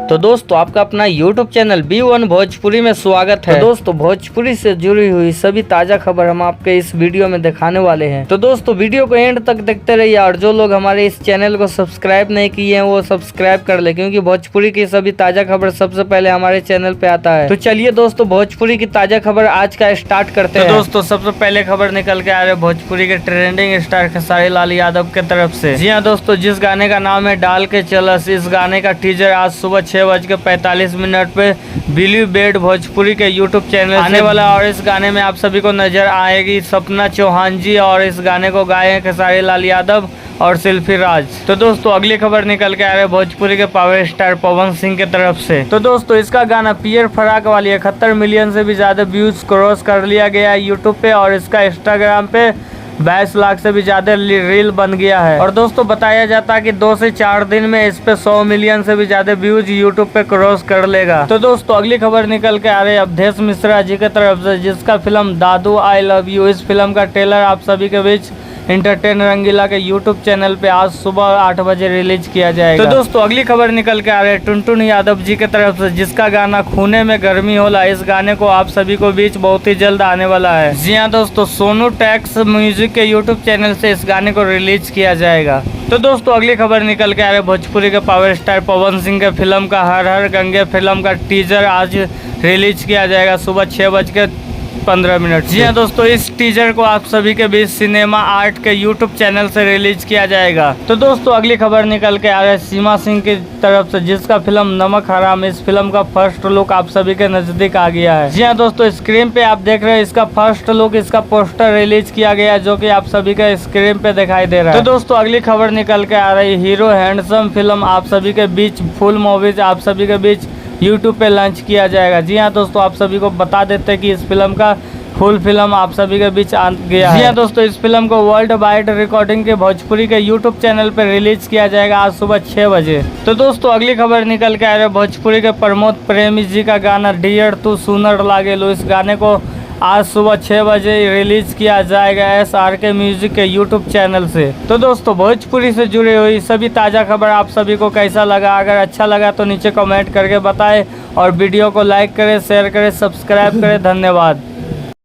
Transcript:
तो दोस्तों आपका अपना YouTube चैनल B1 भोजपुरी में स्वागत है। तो दोस्तों भोजपुरी से जुड़ी हुई सभी ताजा खबर हम आपके इस वीडियो में दिखाने वाले हैं। तो दोस्तों वीडियो को एंड तक देखते रहिए और जो लोग हमारे इस चैनल को सब्सक्राइब नहीं किए हैं वो सब्सक्राइब कर ले, क्योंकि भोजपुरी की सभी ताजा खबर सबसे पहले हमारे चैनल पे आता है। तो चलिए दोस्तों भोजपुरी की ताजा खबर आज का स्टार्ट करते हैं। दोस्तों सबसे पहले खबर निकल के आ रहे भोजपुरी के ट्रेंडिंग स्टार खेसारी लाल यादव के तरफ से। जी हाँ दोस्तों, जिस गाने का नाम है डाल के चलस, इस गाने का टीजर आज सुबह 6:45 पे बिलीव बेड भोजपुरी के यूट्यूब चैनल आने वाला और इस गाने में आप सभी को नजर आएगी सपना चौहान जी और इस गाने को गाए हैं खेसारी लाल यादव और शिल्पी राज। तो दोस्तों अगली खबर निकल के आ रहे भोजपुरी के पावर स्टार पवन सिंह के तरफ से। तो दोस्तों इसका गाना पियर फराक वाली 71 मिलियन से भी ज्यादा व्यूज क्रॉस कर लिया गया है यूट्यूब पे और इसका इंस्टाग्राम पे 22 लाख से भी ज्यादा रील बन गया है। और दोस्तों बताया जाता है कि 2 से 4 दिन में इस पे 100 मिलियन से भी ज्यादा व्यूज यूट्यूब पे क्रॉस कर लेगा। तो दोस्तों अगली खबर निकल के आ रही है अवधेश मिश्रा जी की तरफ से, जिसका film Dadu I love you, इस फिल्म का ट्रेलर आप सभी के बीच एंटरटेन रंगीला के यूट्यूब चैनल पे आज सुबह 8 बजे रिलीज किया जाएगा। तो दोस्तों अगली खबर निकल के आ रही है टुनटुन यादव जी के तरफ से, जिसका गाना खूने में गर्मी होला, इस गाने को आप सभी को बीच बहुत ही जल्द आने वाला है। जी हाँ दोस्तों, सोनू टैक्स म्यूजिक के यूट्यूब चैनल से इस गाने को रिलीज किया जाएगा। तो दोस्तों अगली खबर निकल के आ रही है भोजपुरी के पावर स्टार पवन सिंह के फिल्म का हर हर गंगे फिल्म का टीजर आज रिलीज किया जाएगा सुबह 6:15। जी हाँ दोस्तों, इस टीजर को आप सभी के बीच सिनेमा आर्ट के यूट्यूब चैनल से रिलीज किया जाएगा। तो दोस्तों अगली खबर निकल के आ रही है सीमा सिंह की तरफ से, जिसका फिल्म नमक हराम, इस फिल्म का फर्स्ट लुक आप सभी के नजदीक आ गया है। जी हाँ दोस्तों, स्क्रीन पे आप देख रहे हैं इसका फर्स्ट लुक, इसका पोस्टर रिलीज किया गया है जो कि आप सभी के स्क्रीन पे दिखाई दे रहा है। तो दोस्तों अगली खबर निकल के आ रही हीरो हैंडसम फिल्म आप सभी के बीच फुल मूवीज आप सभी के बीच यूट्यूब पे लॉन्च किया जाएगा। जी हाँ दोस्तों, आप सभी को बता देते हैं कि इस फिल्म का फुल फिल्म आप सभी के बीच आ गया है। जी हाँ दोस्तों, इस फिल्म को वर्ल्ड वाइड रिकॉर्डिंग के भोजपुरी के यूट्यूब चैनल पर रिलीज किया जाएगा आज सुबह 6 बजे। तो दोस्तों अगली खबर निकल के आ रही है भोजपुरी के प्रमोद प्रेमी जी का गाना डियर तू सुनर लागे लो, इस गाने को आज सुबह 6 बजे रिलीज किया जाएगा SRK म्यूजिक के यूट्यूब चैनल से। तो दोस्तों भोजपुरी से जुड़ी हुई सभी ताज़ा खबर आप सभी को कैसा लगा, अगर अच्छा लगा तो नीचे कमेंट करके बताएं और वीडियो को लाइक करें, शेयर करें, सब्सक्राइब करें। धन्यवाद।